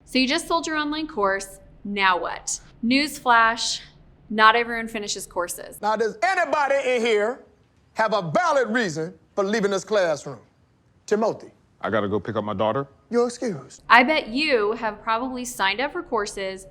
So you just sold your online course, now what? Newsflash, not everyone finishes courses. Now, does anybody in here have a valid reason for leaving this classroom? Timothy. I gotta go pick up my daughter. You're excused. I bet you have probably signed up for courses,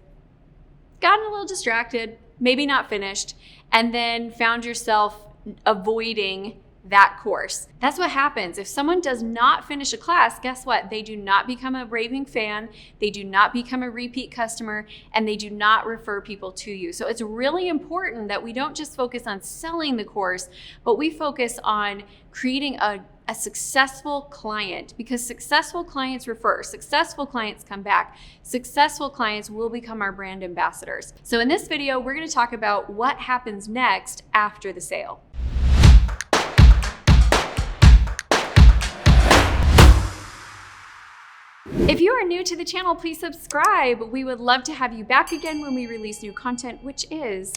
gotten a little distracted, maybe not finished, and then found yourself avoiding that course. That's what happens. If someone does not finish a class, guess what? They do not become a raving fan, they do not become a repeat customer, and they do not refer people to you. So it's really important that we don't just focus on selling the course, but we focus on creating a successful client, because successful clients refer, successful clients come back, successful clients will become our brand ambassadors. So in this video, we're going to talk about what happens next after the sale. If you are new to the channel, please subscribe. We would love to have you back again when we release new content, which is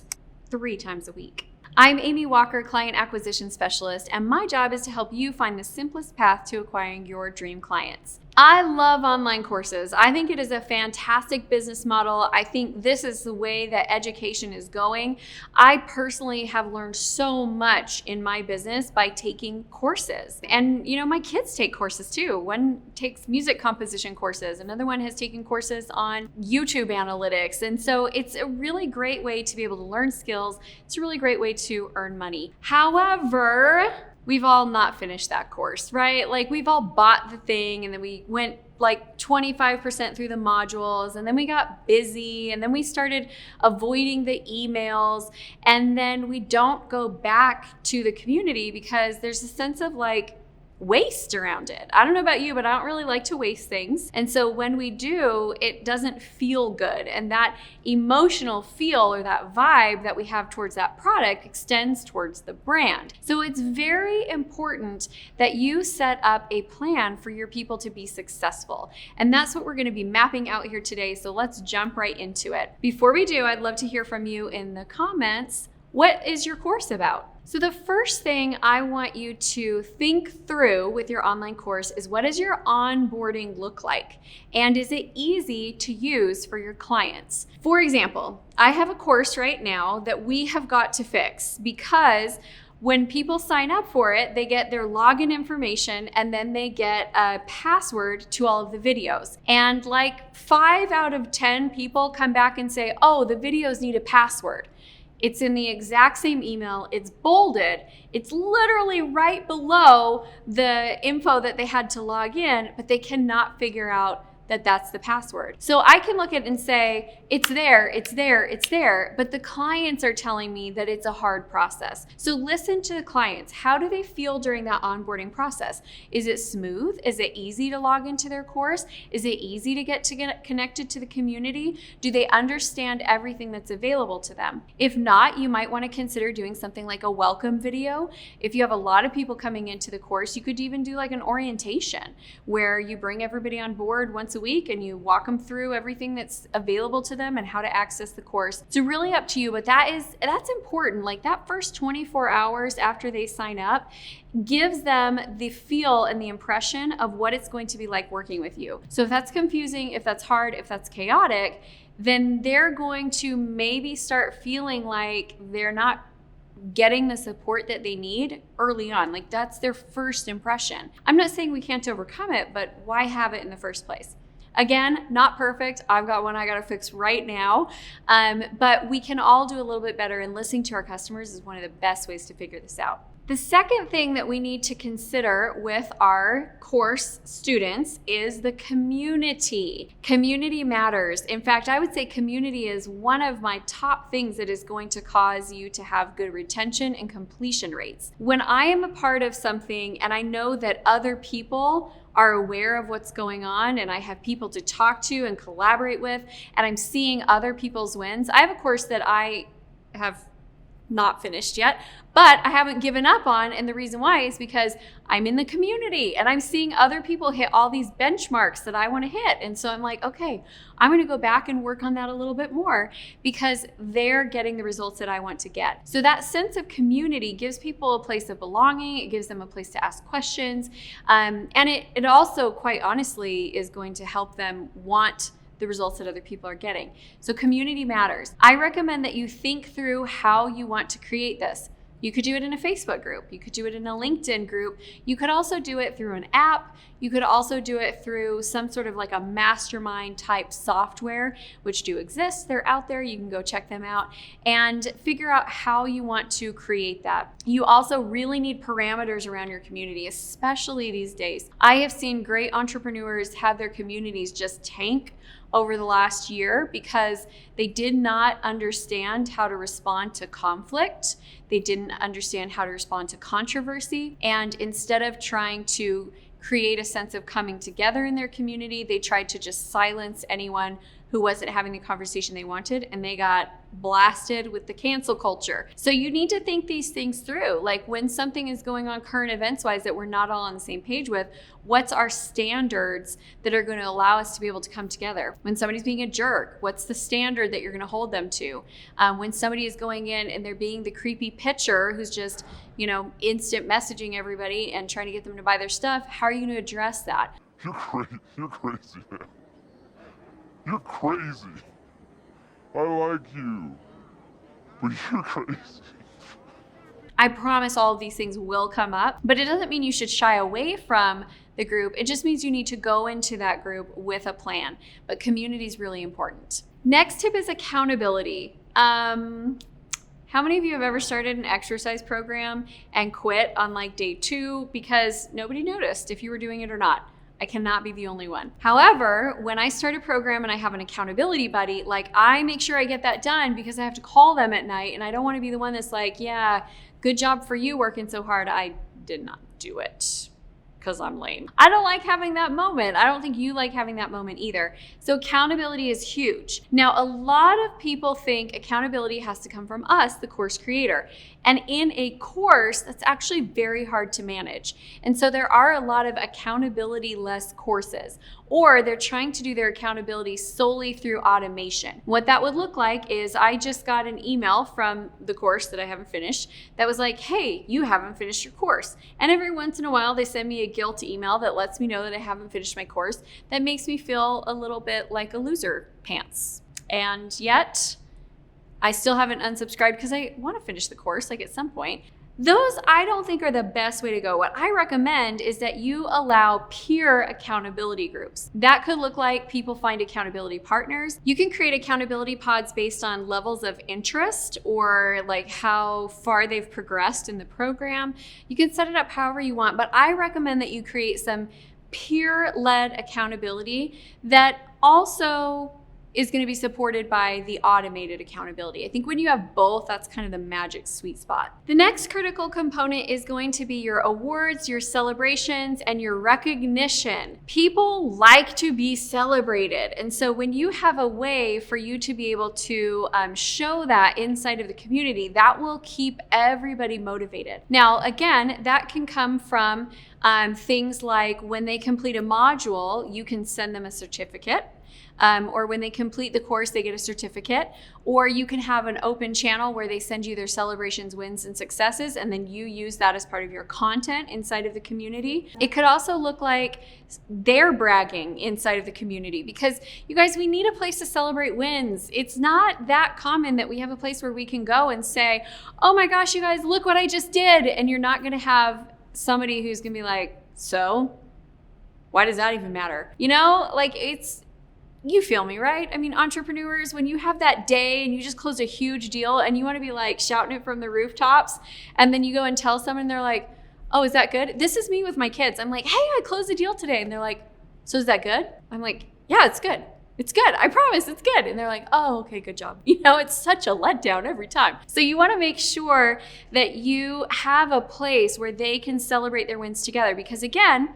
3 times a week. I'm Amy Walker, Client Acquisition Specialist, and my job is to help you find the simplest path to acquiring your dream clients. I love online courses. I think it is a fantastic business model. I think this is the way that education is going. I personally have learned so much in my business by taking courses. And you know, my kids take courses too. One takes music composition courses. Another one has taken courses on YouTube analytics. And so it's a really great way to be able to learn skills. It's a really great way to earn money. However, we've all not finished that course, right? Like we've all bought the thing and then we went like 25% through the modules and then we got busy and then we started avoiding the emails and then we don't go back to the community because there's a sense of like waste around it. I don't know about you, but I don't really like to waste things. And so when we do, it doesn't feel good. And that emotional feel or that vibe that we have towards that product extends towards the brand. So it's very important that you set up a plan for your people to be successful. And that's what we're going to be mapping out here today. So let's jump right into it. Before we do, I'd love to hear from you in the comments. What is your course about? So the first thing I want you to think through with your online course is, what does your onboarding look like? And is it easy to use for your clients? For example, I have a course right now that we have got to fix because when people sign up for it, they get their login information and then they get a password to all of the videos. And like 5 out of 10 people come back and say, oh, the videos need a password. It's in the exact same email, it's bolded, it's literally right below the info that they had to log in, but they cannot figure out that that's the password. So I can look at it and say, it's there, it's there, it's there, but the clients are telling me that it's a hard process. So listen to the clients. How do they feel during that onboarding process? Is it smooth? Is it easy to log into their course? Is it easy to get connected to the community? Do they understand everything that's available to them? If not, you might want to consider doing something like a welcome video. If you have a lot of people coming into the course, you could even do like an orientation where you bring everybody on board once a week and you walk them through everything that's available to them and how to access the course. It's really up to you, but that's important. Like that first 24 hours after they sign up gives them the feel and the impression of what it's going to be like working with you. So if that's confusing, if that's hard, if that's chaotic, then they're going to maybe start feeling like they're not getting the support that they need early on. Like that's their first impression. I'm not saying we can't overcome it, but why have it in the first place? Again, not perfect. I've got one I got to fix right now. But we can all do a little bit better, and listening to our customers is one of the best ways to figure this out. The second thing that we need to consider with our course students is the community. Community matters. In fact, I would say community is one of my top things that is going to cause you to have good retention and completion rates. When I am a part of something and I know that other people are aware of what's going on and I have people to talk to and collaborate with, and I'm seeing other people's wins. I have a course that I have not finished yet, but I haven't given up on, and the reason why is because I'm in the community and I'm seeing other people hit all these benchmarks that I want to hit. And so I'm like, okay, I'm going to go back and work on that a little bit more because they're getting the results that I want to get. So that sense of community gives people a place of belonging. It gives them a place to ask questions. And it also, quite honestly, is going to help them want the results that other people are getting. So community matters. I recommend that you think through how you want to create this. You could do it in a Facebook group. You could do it in a LinkedIn group. You could also do it through an app. You could also do it through some sort of like a mastermind type software, which do exist. They're out there. You can go check them out and figure out how you want to create that. You also really need parameters around your community, especially these days. I have seen great entrepreneurs have their communities just tank over the last year because they did not understand how to respond to conflict. They didn't understand how to respond to controversy. And instead of trying to create a sense of coming together in their community, they tried to just silence anyone who wasn't having the conversation they wanted, and they got blasted with the cancel culture. So you need to think these things through. Like when something is going on current events wise that we're not all on the same page with, what's our standards that are going to allow us to be able to come together? When somebody's being a jerk, what's the standard that you're going to hold them to? When somebody is going in and they're being the creepy pitcher who's just, instant messaging everybody and trying to get them to buy their stuff, how are you going to address that? You're crazy, man. You're crazy. I like you, but you're crazy. I promise all of these things will come up, but it doesn't mean you should shy away from the group. It just means you need to go into that group with a plan. But community is really important. Next tip is accountability. How many of you have ever started an exercise program and quit on like day 2 because nobody noticed if you were doing it or not? I cannot be the only one. However, when I start a program and I have an accountability buddy, like I make sure I get that done because I have to call them at night and I don't want to be the one that's like, yeah, good job for you working so hard. I did not do it because I'm lame. I don't like having that moment. I don't think you like having that moment either. So accountability is huge. Now, a lot of people think accountability has to come from us, the course creator. And in a course, that's actually very hard to manage. And so there are a lot of accountability-less courses, or they're trying to do their accountability solely through automation. What that would look like is I just got an email from the course that I haven't finished that was like, hey, you haven't finished your course. And every once in a while, they send me a guilt email that lets me know that I haven't finished my course. That makes me feel a little bit like a loser pants. And yet, I still haven't unsubscribed because I want to finish the course like at some point. Those I don't think are the best way to go. What I recommend is that you allow peer accountability groups. That could look like people find accountability partners. You can create accountability pods based on levels of interest or like how far they've progressed in the program. You can set it up however you want, but I recommend that you create some peer-led accountability that also is going to be supported by the automated accountability. I think when you have both, that's kind of the magic sweet spot. The next critical component is going to be your awards, your celebrations, and your recognition. People like to be celebrated. And so when you have a way for you to be able to show that inside of the community, that will keep everybody motivated. Now, again, that can come from things like when they complete a module, you can send them a certificate. Or when they complete the course, they get a certificate. Or you can have an open channel where they send you their celebrations, wins, and successes, and then you use that as part of your content inside of the community. It could also look like they're bragging inside of the community because, you guys, we need a place to celebrate wins. It's not that common that we have a place where we can go and say, oh my gosh, you guys, look what I just did. And you're not going to have somebody who's going to be like, so why does that even matter? You feel me, right? I mean, entrepreneurs, when you have that day and you just close a huge deal and you want to be like shouting it from the rooftops, and then you go and tell someone and they're like, oh, is that good? This is me with my kids. I'm like, hey, I closed a deal today. And they're like, so is that good? I'm like, yeah, it's good. It's good. I promise it's good. And they're like, oh, okay, good job. It's such a letdown every time. So you want to make sure that you have a place where they can celebrate their wins together because, again,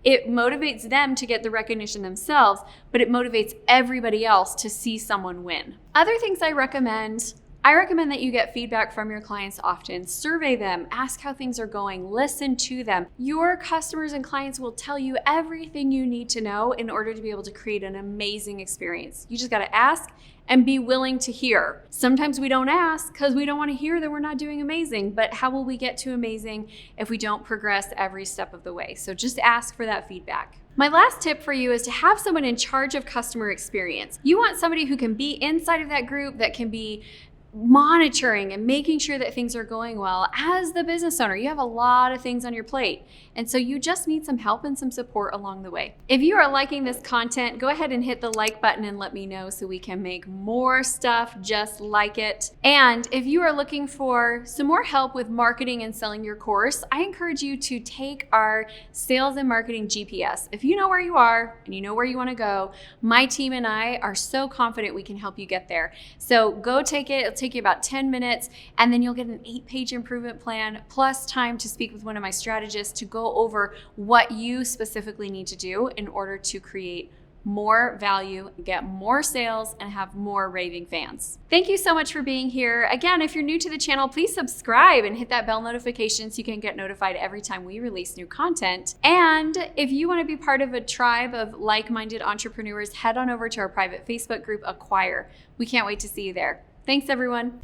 it motivates them to get the recognition themselves, but it motivates everybody else to see someone win. Other things I recommend that you get feedback from your clients often. Survey them, ask how things are going, listen to them. Your customers and clients will tell you everything you need to know in order to be able to create an amazing experience. You just got to ask and be willing to hear. Sometimes we don't ask because we don't want to hear that we're not doing amazing, but how will we get to amazing if we don't progress every step of the way? So just ask for that feedback. My last tip for you is to have someone in charge of customer experience. You want somebody who can be inside of that group, that can be monitoring and making sure that things are going well. As the business owner, you have a lot of things on your plate. And so you just need some help and some support along the way. If you are liking this content, go ahead and hit the like button and let me know so we can make more stuff just like it. And if you are looking for some more help with marketing and selling your course, I encourage you to take our sales and marketing GPS. If you know where you are and you know where you want to go, my team and I are so confident we can help you get there. So go take it. It'll take you about 10 minutes, and then you'll get an 8-page improvement plan plus time to speak with one of my strategists to go over what you specifically need to do in order to create more value, get more sales, and have more raving fans. Thank you so much for being here. Again, if you're new to the channel, please subscribe and hit that bell notification so you can get notified every time we release new content. And if you want to be part of a tribe of like-minded entrepreneurs, head on over to our private Facebook group, Acquire. We can't wait to see you there. Thanks, everyone.